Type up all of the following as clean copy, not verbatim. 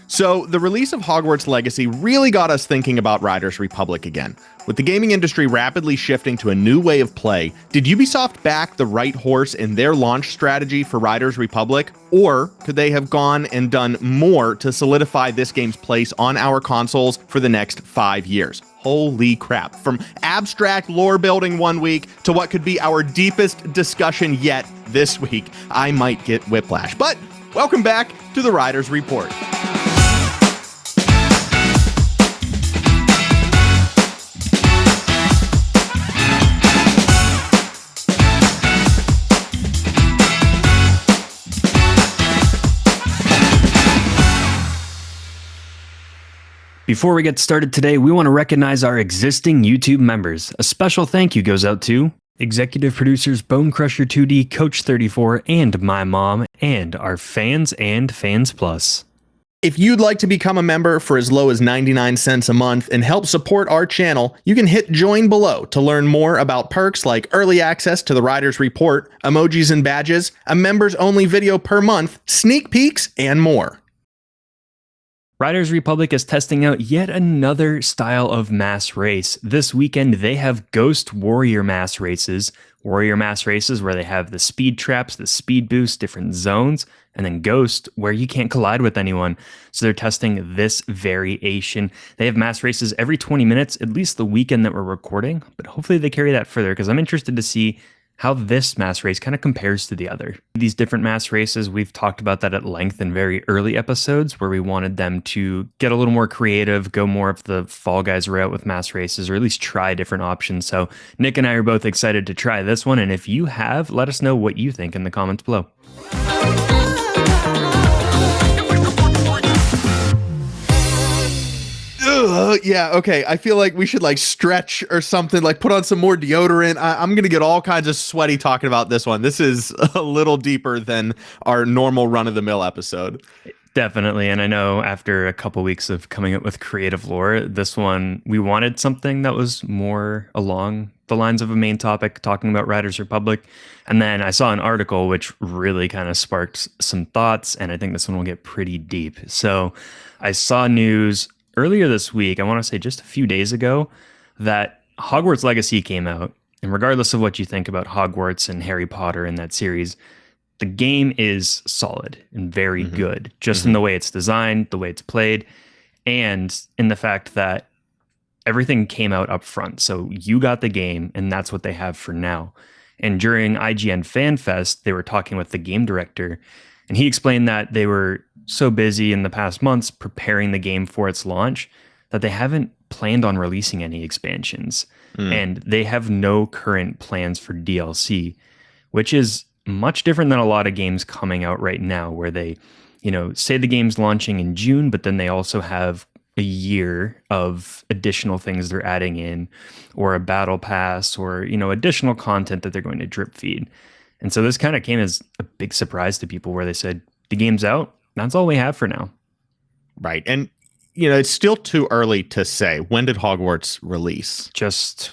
So, the release of Hogwarts Legacy really got us thinking about Riders Republic again. With the gaming industry rapidly shifting to a new way of play, did Ubisoft back the right horse in their launch strategy for Riders Republic? Or could they have gone and done more to solidify this game's place on our consoles for the next 5 years? Holy crap. From abstract lore building one week to what could be our deepest discussion yet this week, I might get whiplash. But welcome back to the Riders Report. Before we get started today, we want to recognize our existing YouTube members. A special thank you goes out to executive producers Bonecrusher 2D, Coach 34, and my mom, and our fans and Fans Plus. If you'd like to become a member for as low as 99 cents a month and help support our channel, you can hit join below to learn more about perks like early access to the Riders Report, emojis and badges, a members only video per month, sneak peeks, and more. Riders Republic is testing out yet another style of mass race. This weekend, they have Ghost Warrior mass races. Warrior mass races where they have the speed traps, the speed boost, different zones, and then Ghost where you can't collide with anyone. So they're testing this variation. They have mass races every 20 minutes, at least the weekend that we're recording, but hopefully they carry that further because I'm interested to see how this mass race kind of compares to the other. These different mass races, we've talked about that at length in very early episodes where we wanted them to get a little more creative, go more of the Fall Guys route with mass races, or at least try different options. So Nick and I are both excited to try this one. And if you have, let us know what you think in the comments below. Yeah, okay. I feel like we should stretch or something, put on some more deodorant. I'm going to get all kinds of sweaty talking about this one. This is a little deeper than our normal run-of-the-mill episode. Definitely, and I know after a couple weeks of coming up with creative lore, this one, we wanted something that was more along the lines of a main topic, talking about Riders Republic. And then I saw an article which really kind of sparked some thoughts, and I think this one will get pretty deep. So I saw news earlier this week, I want to say just a few days ago, that Hogwarts Legacy came out. And regardless of what you think about Hogwarts and Harry Potter and that series, the game is solid and very good, just in the way it's designed, the way it's played, and in the fact that everything came out up front. So you got the game, and that's what they have for now. And during IGN Fan Fest, they were talking with the game director, and he explained that they were so busy in the past months preparing the game for its launch that they haven't planned on releasing any expansions. And they have no current plans for DLC, which is much different than a lot of games coming out right now where they, say the game's launching in June, but then they also have a year of additional things they're adding in, or a battle pass, or, additional content that they're going to drip feed. And so this kind of came as a big surprise to people where they said, the game's out, that's all we have for now. Right. And, it's still too early to say. When did Hogwarts release? Just,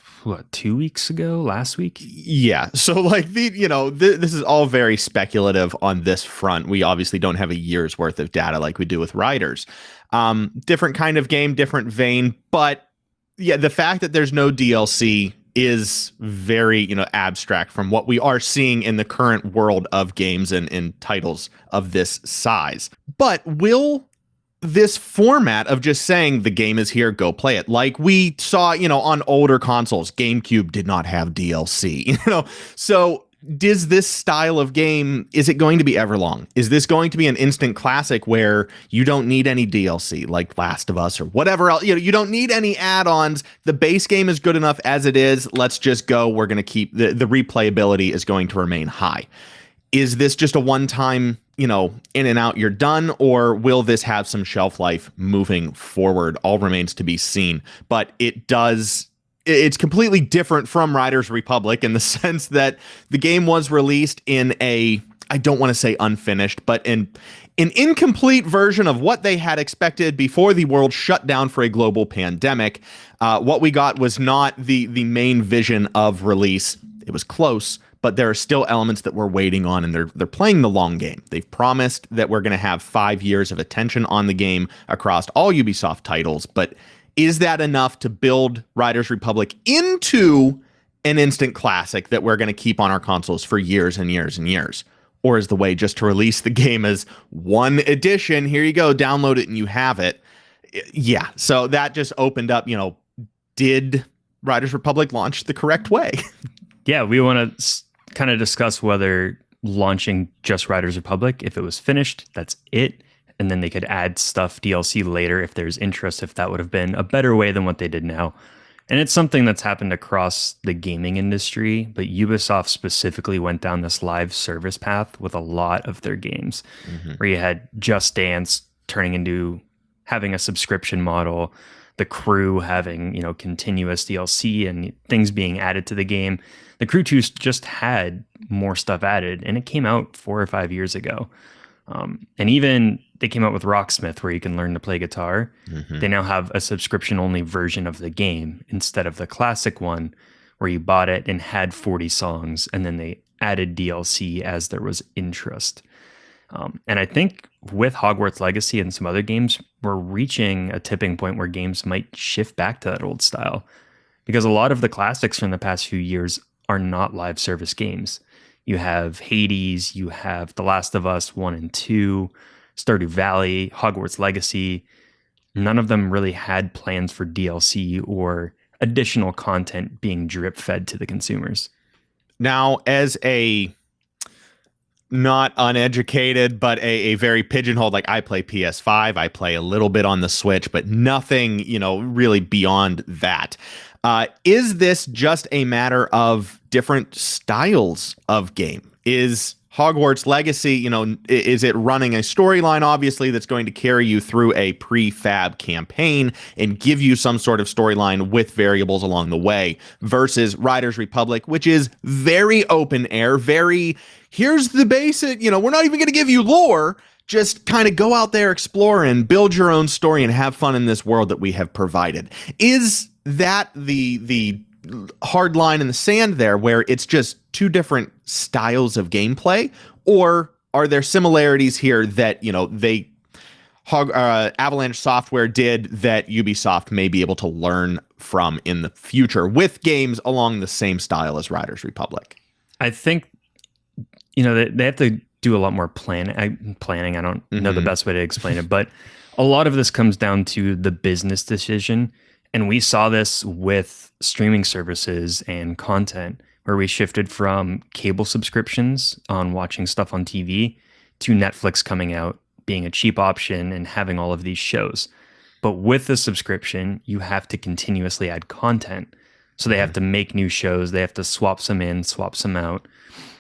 2 weeks ago? Last week? Yeah. So, this is all very speculative on this front. We obviously don't have a year's worth of data like we do with Riders. Different kind of game, different vein. But, yeah, the fact that there's no DLC is very, abstract from what we are seeing in the current world of games and titles of this size. But will this format of just saying the game is here, go play it, like we saw, on older consoles, GameCube did not have DLC, so does this style of game, is it going to be everlong? Is this going to be an instant classic where you don't need any DLC like Last of Us or whatever else? You don't need any add-ons. The base game is good enough as it is. Let's just go. We're going to keep the replayability is going to remain high. Is this just a one-time, in and out, you're done, or will this have some shelf life moving forward? All remains to be seen. But it's completely different from Riders Republic in the sense that the game was released in I don't want to say unfinished, but an incomplete version of what they had expected before the world shut down for a global pandemic. What we got was not the main vision of release. It was close, but there are still elements that we're waiting on, and they're playing the long game. They've promised that we're going to have 5 years of attention on the game across all Ubisoft titles, but is that enough to build Riders Republic into an instant classic that we're going to keep on our consoles for years and years and years? Or is the way just to release the game as one edition? Here you go, download it and you have it. Yeah, so that just opened up, did Riders Republic launch the correct way? Yeah, we want to kind of discuss whether launching just Riders Republic, if it was finished, that's it. And then they could add stuff, DLC later if there's interest, if that would have been a better way than what they did now. And it's something that's happened across the gaming industry, but Ubisoft specifically went down this live service path with a lot of their games, where you had Just Dance turning into having a subscription model, The Crew having, continuous DLC and things being added to the game. The Crew 2 just had more stuff added, and it came out 4 or 5 years ago. And even they came out with Rocksmith, where you can learn to play guitar. They now have a subscription-only version of the game instead of the classic one, where you bought it and had 40 songs, and then they added DLC as there was interest. And I think with Hogwarts Legacy and some other games, we're reaching a tipping point where games might shift back to that old style, because a lot of the classics from the past few years are not live service games. You have Hades, you have The Last of Us 1 and 2, Stardew Valley, Hogwarts Legacy. None of them really had plans for DLC or additional content being drip fed to the consumers. Now, as a not uneducated, but a very pigeonholed, like I play PS5, I play a little bit on the Switch, but nothing, really beyond that. Is this just a matter of different styles of game? Is Hogwarts Legacy, is it running a storyline, obviously, that's going to carry you through a prefab campaign and give you some sort of storyline with variables along the way, versus Riders Republic, which is very open air, very, here's the basic, we're not even going to give you lore, just kind of go out there, explore, and build your own story and have fun in this world that we have provided. Is that the hard line in the sand there, where it's just two different styles of gameplay, or are there similarities here that Avalanche Software did that Ubisoft may be able to learn from in the future with games along the same style as Riders Republic? I think they have to do a lot more planning. I don't know the best way to explain it, but a lot of this comes down to the business decision. And we saw this with streaming services and content, where we shifted from cable subscriptions on watching stuff on TV to Netflix coming out, being a cheap option and having all of these shows. But with the subscription, you have to continuously add content. So they have to make new shows. They have to swap some in, swap some out.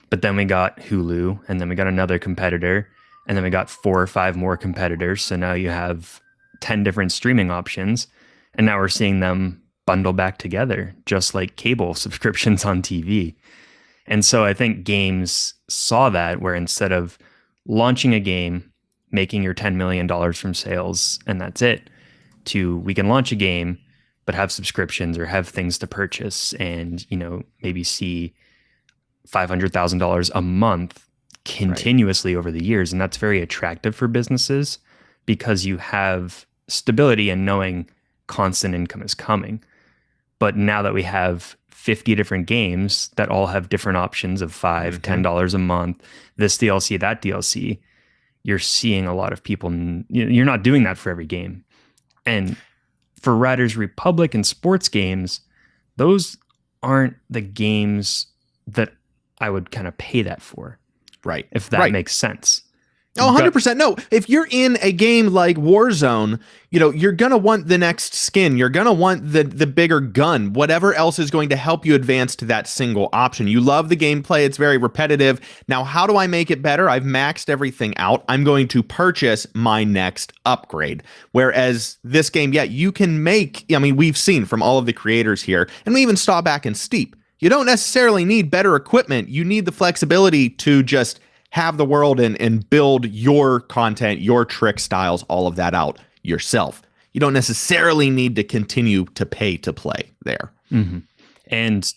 But then we got Hulu, and then we got another competitor, and then we got 4 or 5 more competitors. So now you have 10 different streaming options. And now we're seeing them bundle back together, just like cable subscriptions on TV. And so I think games saw that, where instead of launching a game, making your $10 million from sales, and that's it, to we can launch a game, but have subscriptions or have things to purchase and, maybe see $500,000 a month continuously over the years. And that's very attractive for businesses, because you have stability and knowing constant income is coming. But now that we have 50 different games that all have different options of $5, $10 a month, this DLC, that DLC, you're seeing a lot of people, you're not doing that for every game. And for Riders Republic and sports games, those aren't the games that I would kind of pay that for. Right. If that makes sense. Oh, 100%. No, if you're in a game like Warzone, you're going to want the next skin. You're going to want the bigger gun, whatever else is going to help you advance to that single option. You love the gameplay. It's very repetitive. Now, how do I make it better? I've maxed everything out. I'm going to purchase my next upgrade. Whereas this game, you can make, we've seen from all of the creators here, and we even saw back in Steep, you don't necessarily need better equipment. You need the flexibility to just have the world and build your content, your trick styles, all of that out yourself. You don't necessarily need to continue to pay to play there. And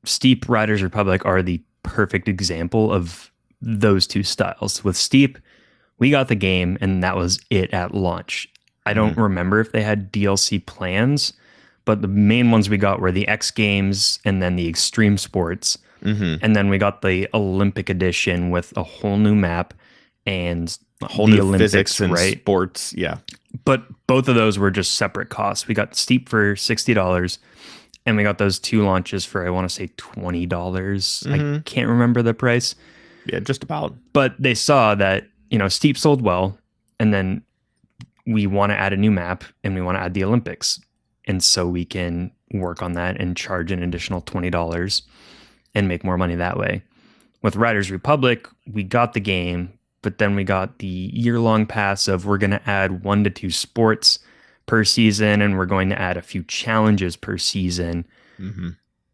Steep, Riders Republic are the perfect example of those two styles. With Steep, we got the game and that was it at launch. I don't remember if they had DLC plans, but the main ones we got were the X Games and then the Extreme Sports. And then we got the Olympic edition with a whole new map and a whole the new Olympics, physics and right? sports. Yeah. But both of those were just separate costs. We got Steep for $60 and we got those two launches for, I want to say $20. I can't remember the price. Yeah, just about. But they saw that, Steep sold well, and then we want to add a new map and we want to add the Olympics. And so we can work on that and charge an additional $20 and make more money that way. With Riders Republic, we got the game, but then we got the year-long pass of we're going to add 1 to 2 sports per season, and we're going to add a few challenges per season.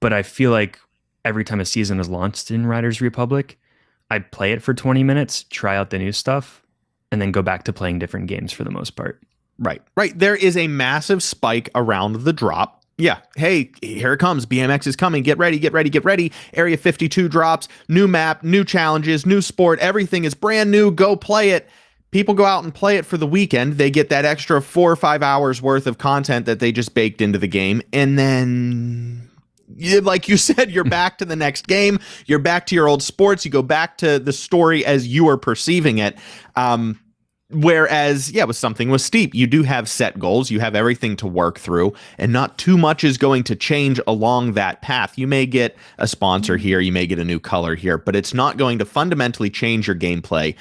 But I feel like every time a season is launched in Riders Republic, I play it for 20 minutes, try out the new stuff, and then go back to playing different games for the most part. Right. There is a massive spike around the drop. Yeah. Hey, here it comes. BMX is coming. Get ready. Area 52 drops. New map, new challenges, new sport. Everything is brand new. Go play it. People go out and play it for the weekend. They get that extra 4 or 5 hours worth of content that they just baked into the game. And then, like you said, you're back to the next game. You're back to your old sports. You go back to the story as you are perceiving it. Whereas, with something with Steep, you do have set goals. You have everything to work through, and not too much is going to change along that path. You may get a sponsor here. You may get a new color here, but it's not going to fundamentally change your gameplay.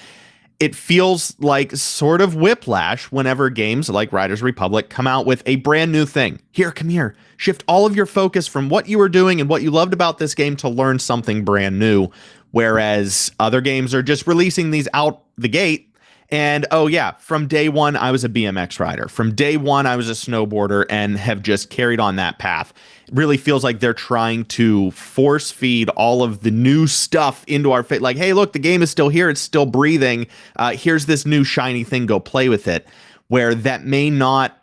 It feels like sort of whiplash whenever games like Riders Republic come out with a brand new thing. Here, come here. Shift all of your focus from what you were doing and what you loved about this game to learn something brand new. Whereas other games are just releasing these out the gate. And from day one, I was a BMX rider. From day one, I was a snowboarder and have just carried on that path. It really feels like they're trying to force feed all of the new stuff into our face. Like, hey, look, the game is still here. It's still breathing. Here's this new shiny thing. Go play with it. Where that may not.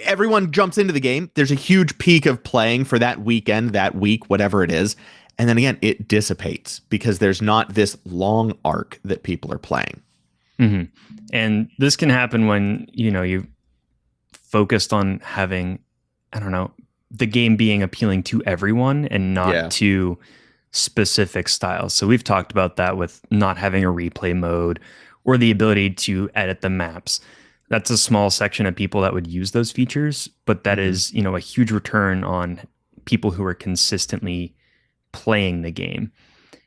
Everyone jumps into the game. There's a huge peak of playing for that weekend, that week, whatever it is. And then again, it dissipates because there's not this long arc that people are playing. And this can happen when, you focused on having, the game being appealing to everyone and not to specific styles. So we've talked about that with not having a replay mode or the ability to edit the maps. That's a small section of people that would use those features, but that is, a huge return on people who are consistently playing the game.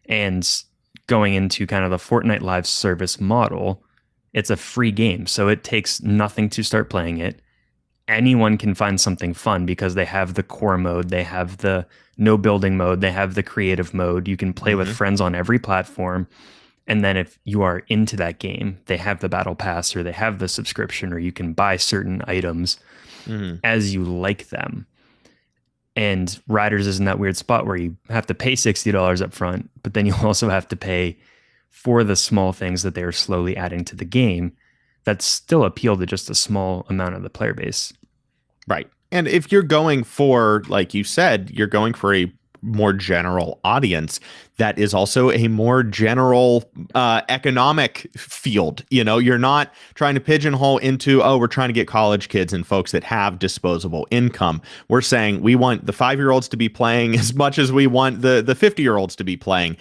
And going into kind of the Fortnite live service model, it's a free game, so it takes nothing to start playing it. Anyone can find something fun because they have the core mode, they have the no building mode, they have the creative mode. You can play with friends on every platform. And then if you are into that game, they have the battle pass or they have the subscription, or you can buy certain items as you like them. And Riders is in that weird spot where you have to pay $60 up front, but then you also have to pay for the small things that they are slowly adding to the game that still appeal to just a small amount of the player base. Right. And if you're going for, like you said, you're going for a more general audience, that is also a more general economic field. You're not trying to pigeonhole into, we're trying to get college kids and folks that have disposable income. We're saying we want the 5-year-olds to be playing as much as we want the 50-year-olds to be playing.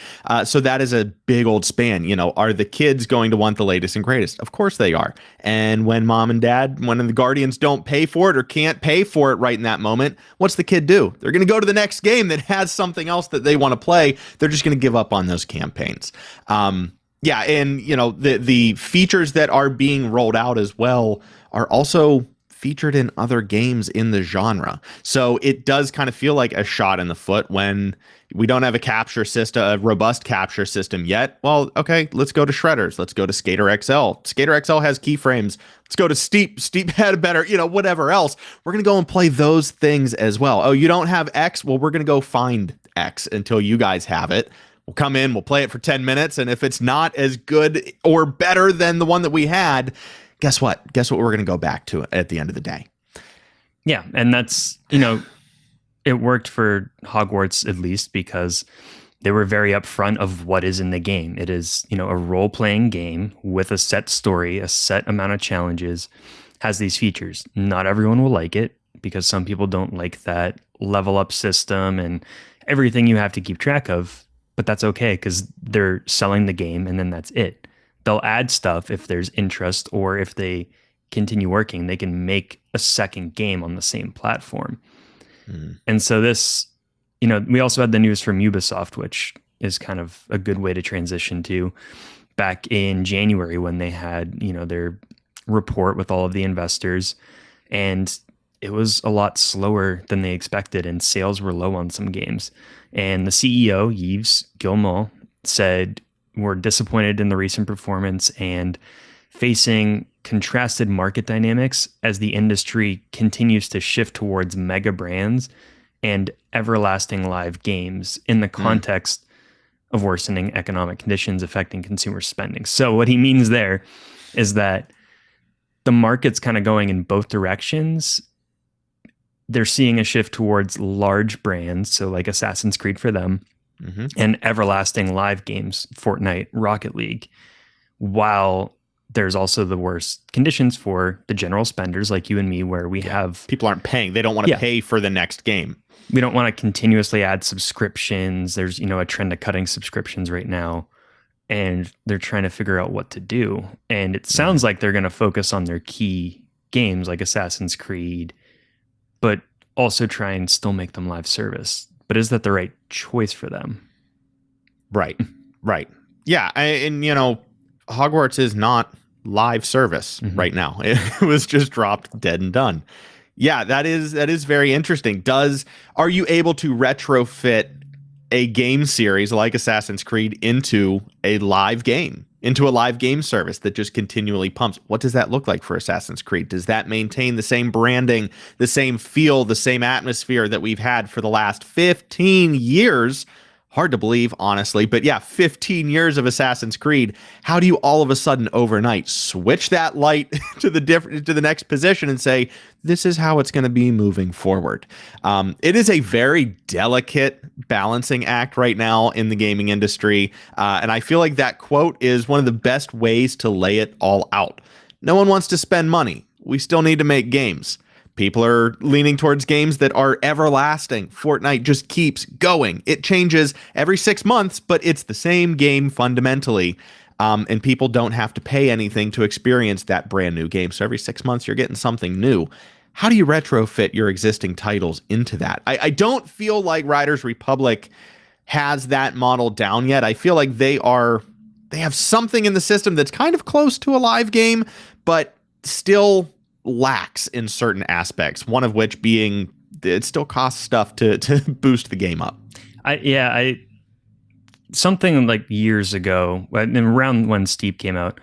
So that is a big old span. Are the kids going to want the latest and greatest? Of course they are. And when mom and dad, when the guardians don't pay for it or can't pay for it right in that moment, what's the kid do? They're going to go to the next game that has something else that they want to play. They're just going to give up on those campaigns. And the features that are being rolled out as well are also featured in other games in the genre. So it does kind of feel like a shot in the foot when we don't have a capture system, a robust capture system yet. Well, okay, let's go to Shredders. Let's go to Skater XL. Skater XL has keyframes. Let's go to Steep. Steep had a better, whatever else. We're going to go and play those things as well. Oh, you don't have X? Well, we're going to go find X until you guys have it. We'll come in, we'll play it for 10 minutes. And if it's not as good or better than the one that we had, guess what? Guess what we're going to go back to at the end of the day. Yeah. And that's, it worked for Hogwarts at least because they were very upfront of what is in the game. It is, a role-playing game with a set story, a set amount of challenges, has these features. Not everyone will like it because some people don't like that level up system and everything you have to keep track of, but that's okay because they're selling the game and then that's it. They'll add stuff if there's interest, or if they continue working, they can make a second game on the same platform. And so this, we also had the news from Ubisoft, which is kind of a good way to transition to back in January when they had, their report with all of the investors, and it was a lot slower than they expected and sales were low on some games. And the CEO, Yves Guillemot, said, "We're disappointed in the recent performance and facing contrasted market dynamics as the industry continues to shift towards mega brands and everlasting live games in the context of worsening economic conditions affecting consumer spending." So what he means there is that the market's kind of going in both directions. They're seeing a shift towards large brands, so like Assassin's Creed for them, and everlasting live games, Fortnite, Rocket League, while there's also the worst conditions for the general spenders like you and me, where we have... People aren't paying. They don't want to pay for the next game. We don't want to continuously add subscriptions. There's, a trend of cutting subscriptions right now, and they're trying to figure out what to do. And it sounds like they're going to focus on their key games like Assassin's Creed, but also try and still make them live service. But is that the right choice for them? Right. Yeah. And Hogwarts is not live service right now. It was just dropped dead and done. Yeah, that is very interesting. Are you able to retrofit a game series like Assassin's Creed into a live game service that just continually pumps? What does that look like for Assassin's Creed? Does that maintain the same branding, the same feel, the same atmosphere that we've had for the last 15 years? Hard to believe, honestly, but yeah, 15 years of Assassin's Creed. How do you all of a sudden overnight switch that light to the next position and say, this is how it's going to be moving forward? It is a very delicate balancing act right now in the gaming industry. And I feel like that quote is one of the best ways to lay it all out. No one wants to spend money. We still need to make games. People are leaning towards games that are everlasting. Fortnite just keeps going. It changes every 6 months, but it's the same game fundamentally. And people don't have to pay anything to experience that brand new game. So every 6 months, you're getting something new. How do you retrofit your existing titles into that? I don't feel like Riders Republic has that model down yet. I feel like they have something in the system that's kind of close to a live game, but still lacks in certain aspects, one of which being it still costs stuff to boost the game up. Something like years ago, around when Steep came out,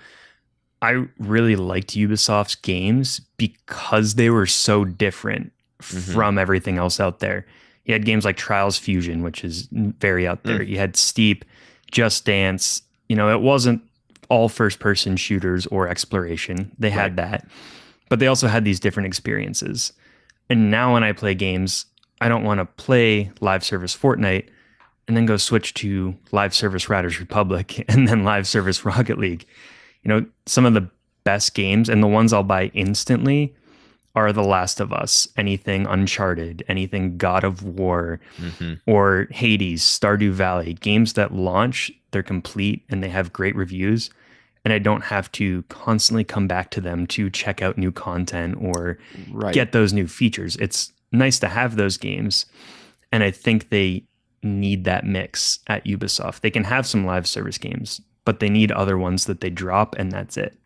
I really liked Ubisoft's games because they were so different from everything else out there. You had games like Trials Fusion, which is very out there. You had Steep, Just Dance. It wasn't all first-person shooters or exploration. They had that. But they also had these different experiences. And now when I play games, I don't want to play live service Fortnite and then go switch to live service Riders Republic and then live service Rocket League. Some of the best games and the ones I'll buy instantly are The Last of Us, anything Uncharted, anything God of War, or Hades, Stardew Valley. Games that launch, they're complete, and they have great reviews. And I don't have to constantly come back to them to check out new content or get those new features. It's nice to have those games. And I think they need that mix at Ubisoft. They can have some live service games, but they need other ones that they drop, and that's it.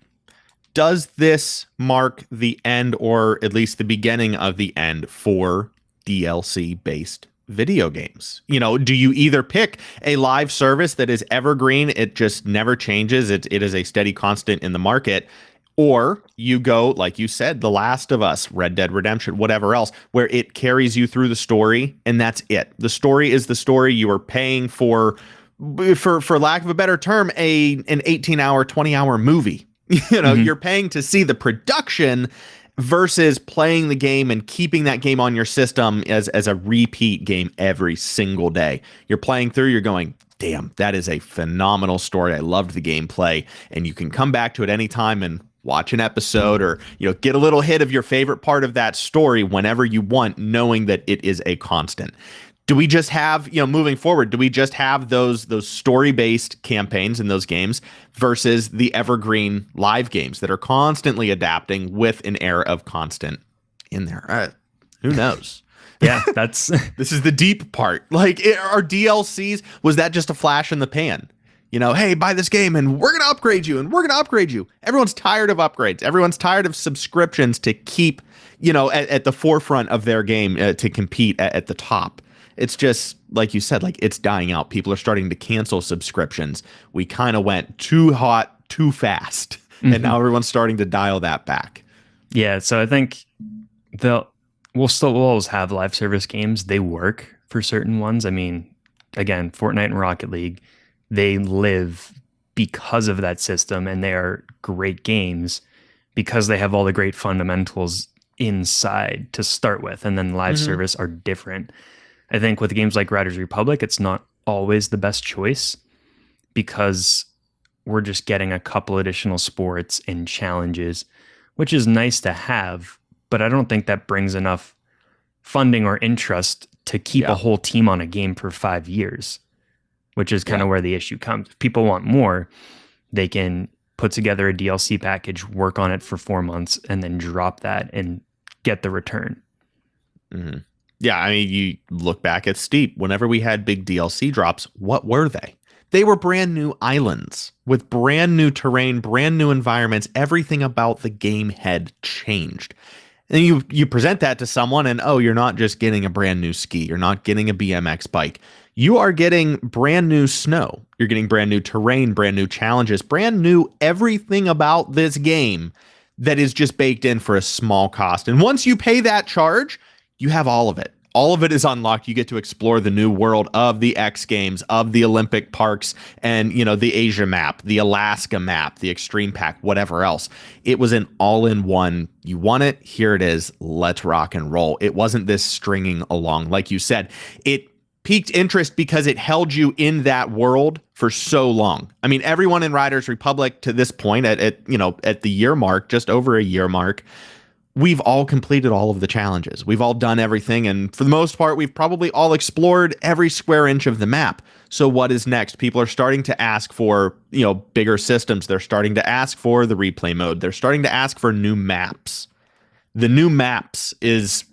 Does this mark the end, or at least the beginning of the end, for DLC-based video games? Do you either pick a live service that is evergreen, it just never changes, it is a steady constant in the market, or you go, like you said, The Last of Us, Red Dead Redemption, whatever else, where it carries you through the story, and that's it. The story is the story. You are paying for lack of a better term, an 18-hour, 20-hour movie. You're paying to see the production versus playing the game and keeping that game on your system as a repeat game every single day. You're playing through, you're going, damn, that is a phenomenal story. I loved the gameplay. And you can come back to it anytime and watch an episode or, get a little hit of your favorite part of that story whenever you want, knowing that it is a constant. Do we just have, moving forward, do we just have those story-based campaigns in those games versus the evergreen live games that are constantly adapting with an air of constant in there? Who knows? Yeah, that's this is the deep part. Like, are DLCs, was that just a flash in the pan? Hey, buy this game and we're going to upgrade you and we're going to upgrade you. Everyone's tired of upgrades. Everyone's tired of subscriptions to keep, at the forefront of their game to compete at the top. It's just, like you said, like it's dying out. People are starting to cancel subscriptions. We kind of went too hot, too fast. Mm-hmm. And now everyone's starting to dial that back. Yeah, so I think we'll always have live service games. They work for certain ones. I mean, again, Fortnite and Rocket League, they live because of that system, and they are great games because they have all the great fundamentals inside to start with, and then live service are different. I think with games like Riders Republic, it's not always the best choice because we're just getting a couple additional sports and challenges, which is nice to have, but I don't think that brings enough funding or interest to keep a whole team on a game for 5 years, which is kind of where the issue comes. If people want more, they can put together a DLC package, work on it for 4 months, and then drop that and get the return. Mm-hmm. Yeah, I mean, you look back at Steep. Whenever we had big DLC drops, what were they? They were brand new islands with brand new terrain, brand new environments. Everything about the game had changed. And you present that to someone and, oh, you're not just getting a brand new ski. You're not getting a BMX bike. You are getting brand new snow. You're getting brand new terrain, brand new challenges, brand new everything about this game that is just baked in for a small cost. And once you pay that charge, you have all of it. All of it is unlocked. You get to explore the new world of the X Games, of the Olympic parks, and, the Asia map, the Alaska map, the Extreme Pack, whatever else. It was an all-in-one. You want it? Here it is. Let's rock and roll. It wasn't this stringing along. Like you said, it piqued interest because it held you in that world for so long. I mean, everyone in Riders Republic to this point at the year mark, just over a year mark, we've all completed all of the challenges. We've all done everything. And for the most part, we've probably all explored every square inch of the map. So what is next? People are starting to ask for, bigger systems. They're starting to ask for the replay mode. They're starting to ask for new maps. The new maps is,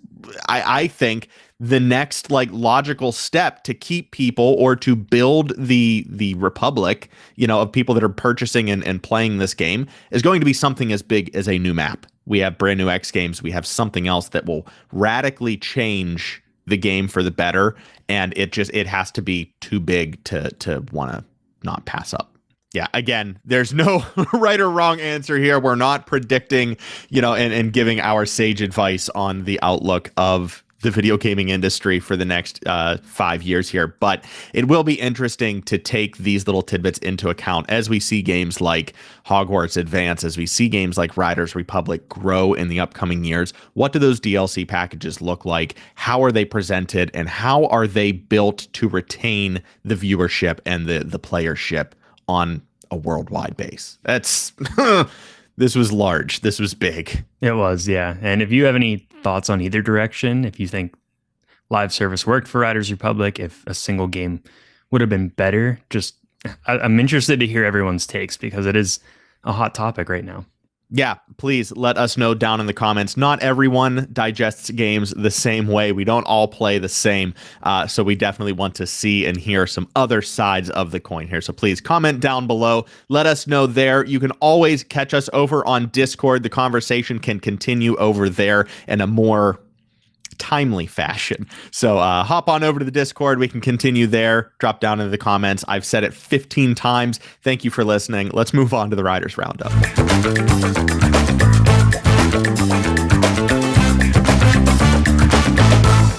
I think, the next logical step to keep people or to build the republic, of people that are purchasing and playing this game is going to be something as big as a new map. We have brand new X Games. We have something else that will radically change the game for the better. And it has to be too big to want to not pass up. Yeah, again, there's no right or wrong answer here. We're not predicting, and giving our sage advice on the outlook of the video gaming industry for the next 5 years here. But it will be interesting to take these little tidbits into account as we see games like Hogwarts advance, as we see games like Riders Republic grow in the upcoming years. What do those DLC packages look like? How are they presented? And how are they built to retain the viewership and the playership on a worldwide base? That's... This was large. This was big. It was, yeah. And if you have any thoughts on either direction, if you think live service worked for Riders Republic, if a single game would have been better, I'm interested to hear everyone's takes because it is a hot topic right now. Yeah, please let us know down in the comments. Not everyone digests games the same way. We don't all play the same. So we definitely want to see and hear some other sides of the coin here. So please comment down below. Let us know there. You can always catch us over on Discord. The conversation can continue over there in a more timely fashion. So hop on over to the Discord. We can continue there. Drop down into the comments. I've said it 15 times. Thank you for listening. Let's move on to the Riders Roundup.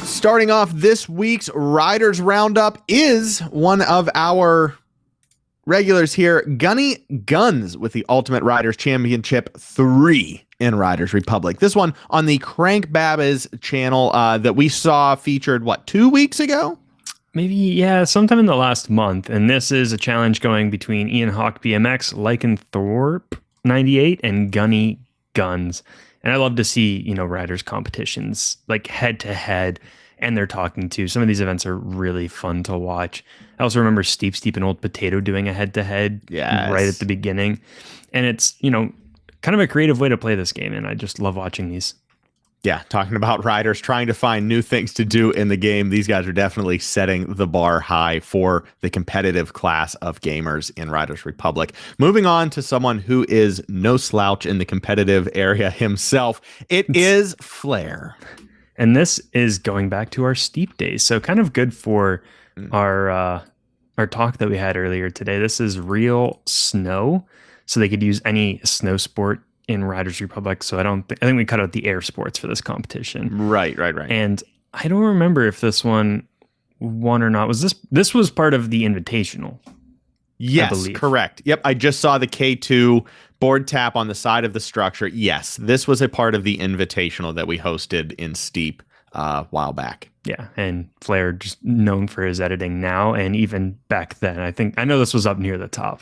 Starting off this week's Riders Roundup is one of our regulars here, Gunny Guns, with the Ultimate Riders Championship 3. in Riders Republic. This one on the Crank Babbas channel that we saw featured, 2 weeks ago? Maybe, yeah, sometime in the last month. And this is a challenge going between Ian Hawk BMX, Lycanthrope 98, and Gunny Guns. And I love to see, riders competitions like head to head, and they're talking to. Some of these events are really fun to watch. I also remember Steep and Old Potato doing a head to head right at the beginning. And it's, kind of a creative way to play this game. And I just love watching these. Yeah, talking about riders trying to find new things to do in the game. These guys are definitely setting the bar high for the competitive class of gamers in Riders Republic. Moving on to someone who is no slouch in the competitive area himself. It is Flair. And this is going back to our Steep days. So kind of good for our talk that we had earlier today. This is real snow. So they could use any snow sport in Riders Republic. So I think we cut out the air sports for this competition. Right. And I don't remember if this one won or not. This was part of the Invitational? Yes, correct. Yep, I just saw the K2 board tap on the side of the structure. Yes, this was a part of the Invitational that we hosted in Steep a while back. Yeah, and Flair just known for his editing now, and even back then. I know this was up near the top.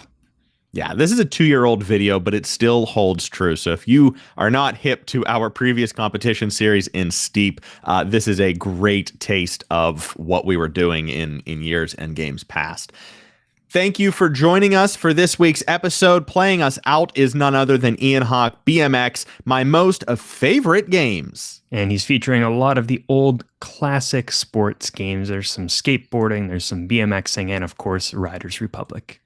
Yeah, this is a 2-year-old video, but it still holds true. So if you are not hip to our previous competition series in Steep, this is a great taste of what we were doing in years and games past. Thank you for joining us for this week's episode. Playing us out is none other than Ian Hawk BMX, my most favorite games. And he's featuring a lot of the old classic sports games. There's some skateboarding, there's some BMXing, and of course, Riders Republic.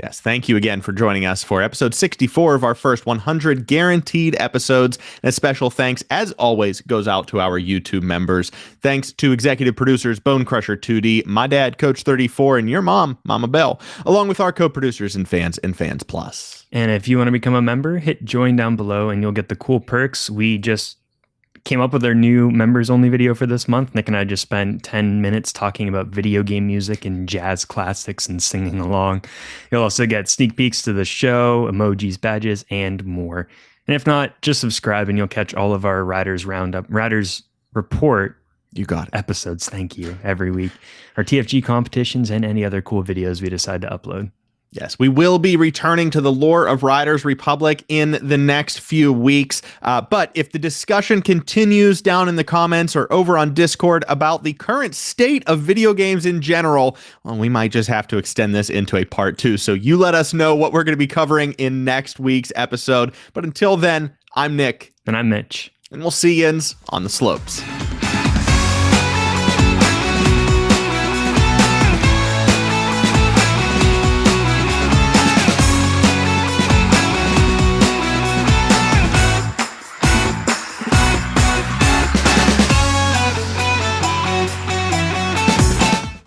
Yes, thank you again for joining us for episode 64 of our first 100 guaranteed episodes. And a special thanks, as always, goes out to our YouTube members. Thanks to executive producers Bone Crusher 2D, my dad, Coach 34, and your mom, Mama Bell, along with our co-producers and Fans Plus. And if you want to become a member, hit join down below and you'll get the cool perks. We just came up with our new members only video for this month. Nick and I just spent 10 minutes talking about video game music and jazz classics and singing along. You'll also get sneak peeks to the show, emojis, badges, and more. And if not, just subscribe and you'll catch all of our Riders Roundup, Riders Report. You got it. Episodes, thank you, every week. Our TFG competitions and any other cool videos we decide to upload. Yes, we will be returning to the lore of Riders Republic in the next few weeks. But if the discussion continues down in the comments or over on Discord about the current state of video games in general, well, we might just have to extend this into a part 2. So you let us know what we're going to be covering in next week's episode. But until then, I'm Nick. And I'm Mitch. And we'll see yins on the slopes.